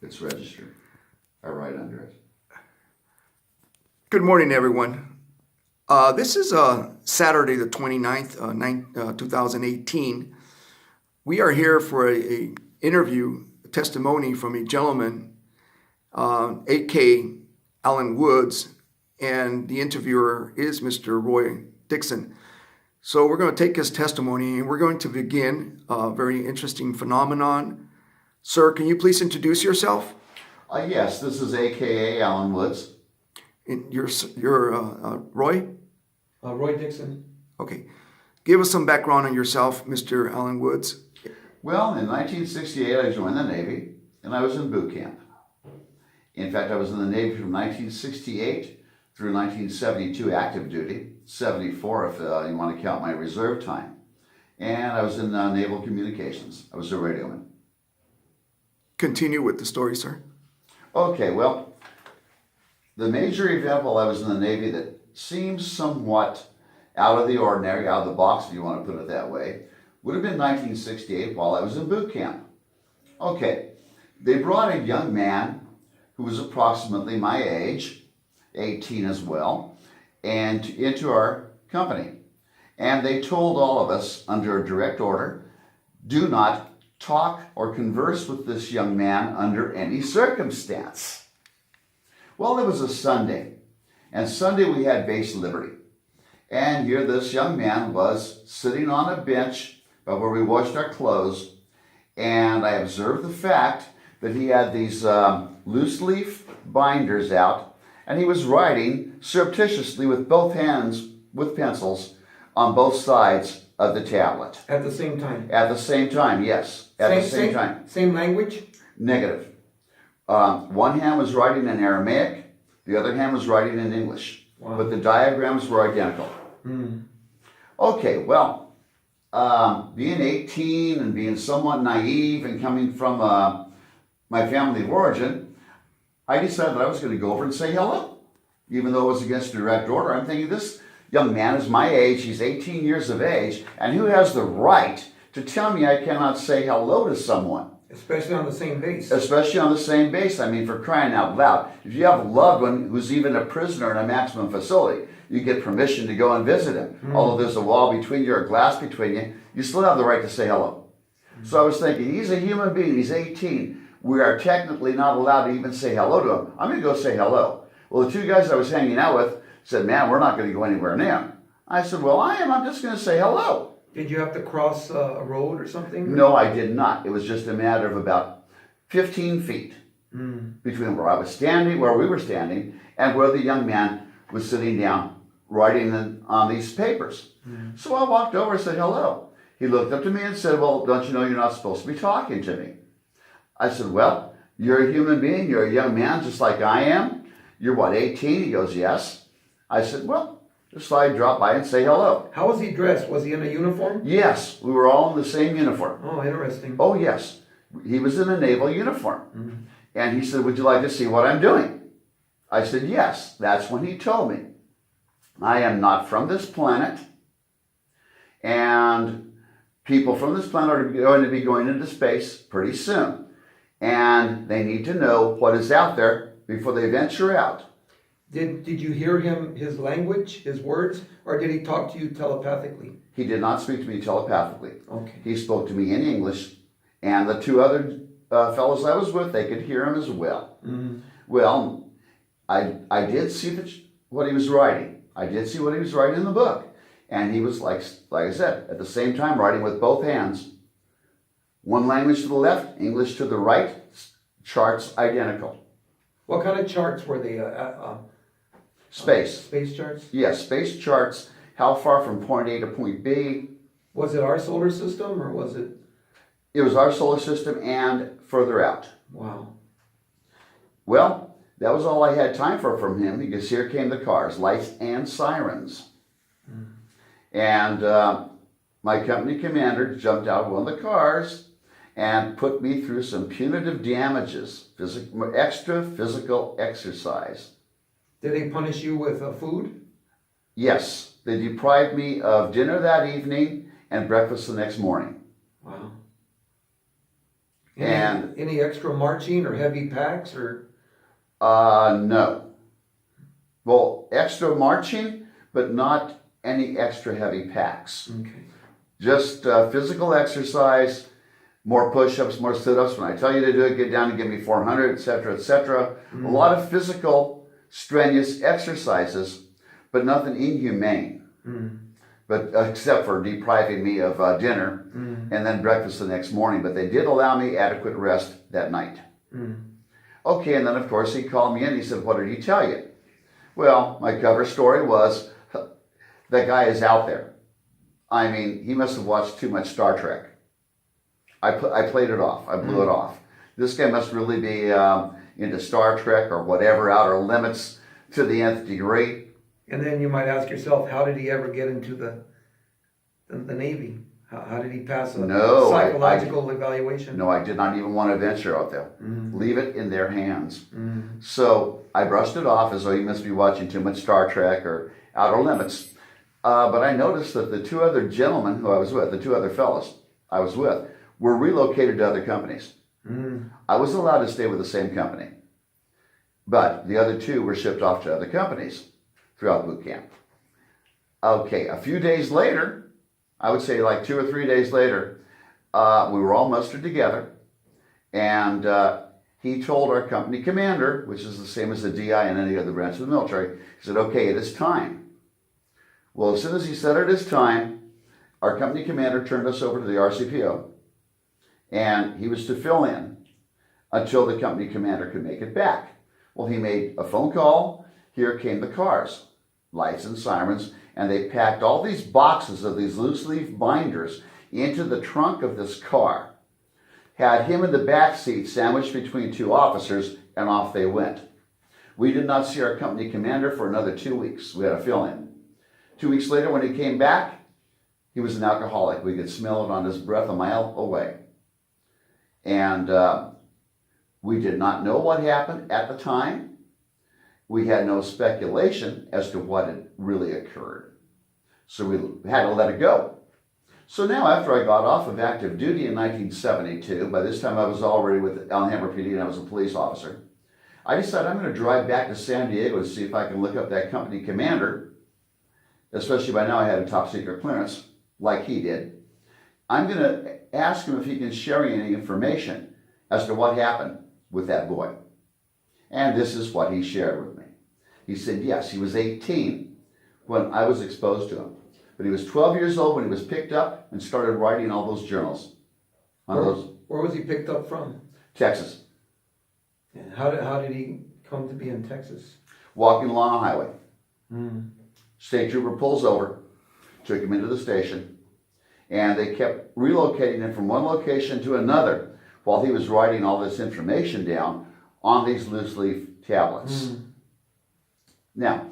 It's registered. I write under it. Good morning, everyone. This is Saturday the 29th, 2018. We are here for a interview, a testimony from a gentleman, 8K Alan Woods, and the interviewer is Mr. Roy Dixon. So we're going to take his testimony and we're going to begin a very interesting phenomenon. Sir, can you please introduce yourself? Yes, this is AKA Alan Woods. And you're Roy? Roy Dixon. Okay. Give us some background on yourself, Mr. Alan Woods. Well, in 1968, I joined the Navy, and I was in boot camp. In fact, I was in the Navy from 1968 through 1972 active duty, 74 if you want to count my reserve time. And I was in naval communications. I was a radioman. Continue with the story, sir. Okay, well, the major event while I was in the Navy that seems somewhat out of the ordinary, out of the box if you want to put it that way, would have been 1968 while I was in boot camp. Okay, they brought a young man who was approximately my age, 18 as well, and into our company. And they told all of us under a direct order, do not talk or converse with this young man under any circumstance. Well, it was a Sunday, and Sunday we had base liberty. And here this young man was sitting on a bench by where we washed our clothes, and I observed the fact that he had these loose leaf binders out, and he was writing surreptitiously with both hands with pencils on both sides of the tablet. At the same time. At the same time, yes. At the same time. Same language? Negative. One hand was writing in Aramaic, the other hand was writing in English. Wow. But the diagrams were identical. Mm. Okay, well, being 18 and being somewhat naive and coming from my family of origin, I decided that I was going to go over and say hello. Even though it was against direct order, I'm thinking this young man is my age, he's 18 years of age, and who has the right to tell me I cannot say hello to someone? Especially on the same base. Especially on the same base. I mean, for crying out loud. If you have a loved one who's even a prisoner in a maximum facility, you get permission to go and visit him. Although there's a wall between you or glass between you, you still have the right to say hello. So I was thinking, he's a human being, he's 18. We are technically not allowed to even say hello to him. I'm going to go say hello. Well, the two guys I was hanging out with said, man, we're not going to go anywhere near him. I said, well, I am. I'm just going to say hello. Did you have to cross a road or something? No, I did not. It was just a matter of about 15 feet between where I was standing, where we were standing, and where the young man was sitting down writing on these papers. So I walked over and said hello. He looked up to me and said, well, don't you know you're not supposed to be talking to me? I said, well, you're a human being. You're a young man just like I am. You're what, 18? He goes, yes. I said, well, just thought I'd drop by and say hello. How was he dressed? Was he in a uniform? Yes, we were all in the same uniform. Oh, interesting. Oh, yes. He was in a naval uniform. And he said, would you like to see what I'm doing? I said, yes. That's when he told me, I am not from this planet, and people from this planet are going to be going into space pretty soon. And they need to know what is out there before they venture out. Did you hear his language, his words, or did he talk to you telepathically? He did not speak to me telepathically. Okay. He spoke to me in English, and the two other fellows I was with, they could hear him as well. Well, I did see what he was writing. I did see what he was writing in the book. And he was, like I said, at the same time writing with both hands. One language to the left, English to the right, charts identical. What kind of charts were they? Space. Space charts? Yes, space charts. How far from point A to point B. Was it our solar system or was it? It was our solar system and further out. Wow. Well, that was all I had time for from him because here came the cars, lights and sirens. And my company commander jumped out of one of the cars and put me through some punitive damages, extra physical exercise. Did they punish you with food? Yes, they deprived me of dinner that evening and breakfast the next morning. Wow. And Any extra marching or heavy packs or? no. Well, extra marching, but not any extra heavy packs. Okay. Just physical exercise, more push-ups, more sit-ups. When I tell you to do it, get down and give me 400, etc., etc. A lot of physical, strenuous exercises, but nothing inhumane. But except for depriving me of dinner and then breakfast the next morning. But they did allow me adequate rest that night. Okay, and then of course he called me in. He said, "What did he tell you?" Well, my cover story was, that guy is out there. I mean, he must have watched too much Star Trek. I played it off. I blew it off. This guy must really be into Star Trek or whatever, Outer Limits to the nth degree. And then you might ask yourself, how did he ever get into the Navy? How did he pass a No, psychological evaluation? No, I did not even want to venture out there. Leave it in their hands. So I brushed it off as though he must be watching too much Star Trek or Outer Limits. But I noticed that the two other gentlemen who I was with, the two other fellows I was with, were relocated to other companies. I was allowed to stay with the same company. But the other two were shipped off to other companies throughout boot camp. Okay, a few days later, I would say like 2 or 3 days later, we were all mustered together, and he told our company commander, which is the same as the DI in any other branch of the military, he said, "Okay, it is time." Well, as soon as he said it is time, our company commander turned us over to the RCPO, and he was to fill in until the company commander could make it back. Well, he made a phone call. Here came the cars, lights and sirens, and they packed all these boxes of these loose leaf binders into the trunk of this car, had him in the back seat sandwiched between two officers, and off they went. We did not see our company commander for another 2 weeks. We had a fill-in. 2 weeks later, when he came back, he was an alcoholic. We could smell it on his breath a mile away. And we did not know what happened at the time. We had no speculation as to what had really occurred. So we had to let it go. So now, after I got off of active duty in 1972, by this time I was already with Alhambra PD and I was a police officer, I decided I'm going to drive back to San Diego to see if I can look up that company commander, especially by now I had a top secret clearance, like he did. I'm going to ask him if he can share any information as to what happened with that boy. And this is what he shared with me. He said, yes, he was 18 when I was exposed to him. But he was 12 years old when he was picked up and started writing all those journals. Where was he picked up from? Texas. And how did he come to be in Texas? Walking along a highway. State trooper pulls over, took him into the station, and they kept relocating him from one location to another while he was writing all this information down on these loose leaf tablets. Now,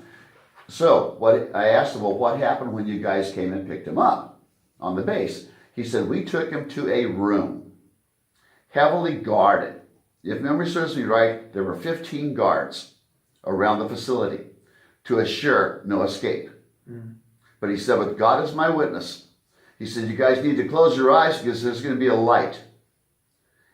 so what I asked him, well, what happened when you guys came and picked him up on the base? He said, we took him to a room, heavily guarded. If memory serves me right, there were 15 guards around the facility to assure no escape. But he said, with God as my witness, he said, you guys need to close your eyes because there's going to be a light.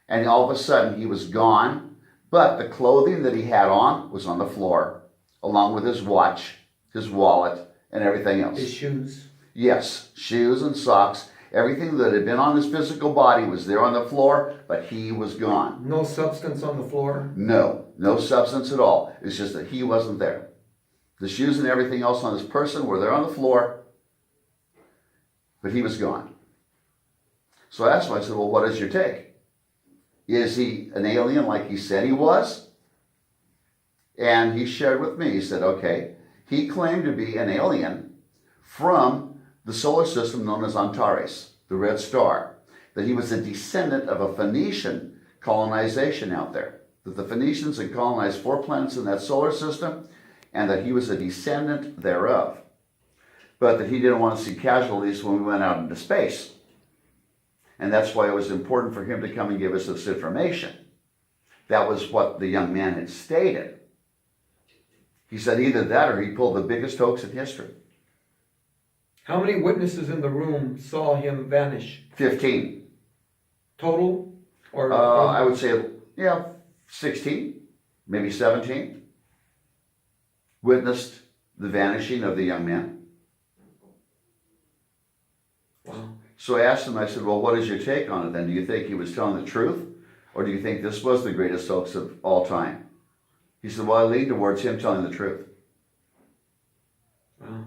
And all of a sudden, he was gone, but the clothing that he had on was on the floor, along with his watch, his wallet, and everything else. His shoes? Yes, shoes and socks. Everything that had been on his physical body was there on the floor, but he was gone. No substance on the floor? No substance at all. It's just that he wasn't there. The shoes and everything else on his person were there on the floor, but he was gone. So I asked him, I said, well, what is your take? Is he an alien like he said he was? And he shared with me, he said, okay, he claimed to be an alien from the solar system known as Antares, the red star, that he was a descendant of a Phoenician colonization out there, that the Phoenicians had colonized 4 planets in that solar system, and that he was a descendant thereof, but that he didn't want to see casualties when we went out into space. And that's why it was important for him to come and give us this information. That was what the young man had stated. He said either that or he pulled the biggest hoax in history. How many witnesses in the room saw him vanish? 15. Total? Or I would say, yeah, 16, maybe 17. Witnessed the vanishing of the young man. wow. So I asked him, I said, well, what is your take on it then? Do you think he was telling the truth? Or do you think this was the greatest hoax of all time? He said, well, I lean towards him telling the truth. Wow.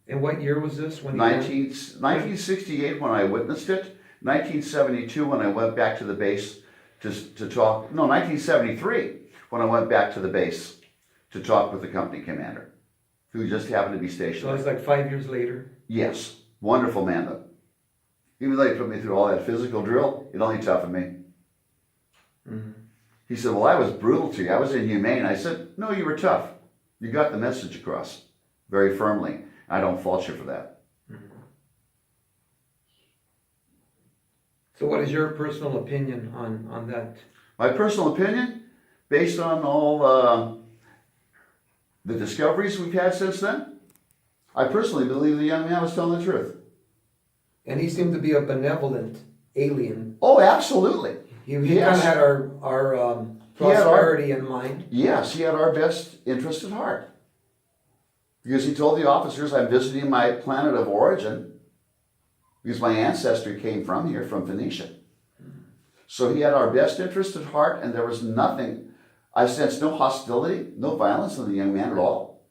And what year was this when he 1968 when I witnessed it. 1972 when I went back to the base to talk. No, 1973 when I went back to the base to talk with the company commander, who just happened to be stationed So there. it's like 5 years later. Yes, wonderful man though. Even though he put me through all that physical drill, it only toughened me. Mm-hmm. He said, well, I was brutal to you. I was inhumane. I said, no, you were tough. You got the message across very firmly. I don't fault you for that. So what is your personal opinion on that? My personal opinion, based on all the discoveries we've had since then, I personally believe the young man was telling the truth. And he seemed to be a benevolent alien. Oh, absolutely. He kind Yes. of had our He had our- prosperity in mind. Yes, he had our best interest at heart. Because he told the officers, I'm visiting my planet of origin, because my ancestry came from here, from Phoenicia. So he had our best interest at heart, and there was nothing, I sensed no hostility, no violence in the young man at all.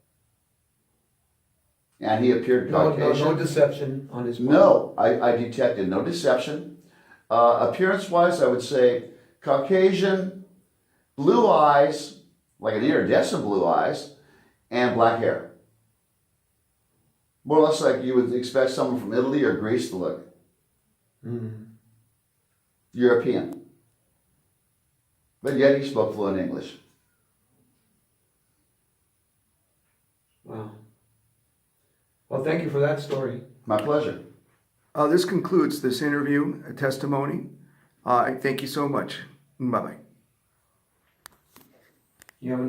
And he appeared Caucasian. No deception on his part. No, I detected no deception. Appearance-wise, I would say Caucasian, blue eyes, like an iridescent blue eyes, and black hair. More or less like you would expect someone from Italy or Greece to look. European. But yet he spoke fluent English. Wow. Well, thank you for that story. My pleasure. This concludes this interview testimony. Thank you so much. Bye-bye. You have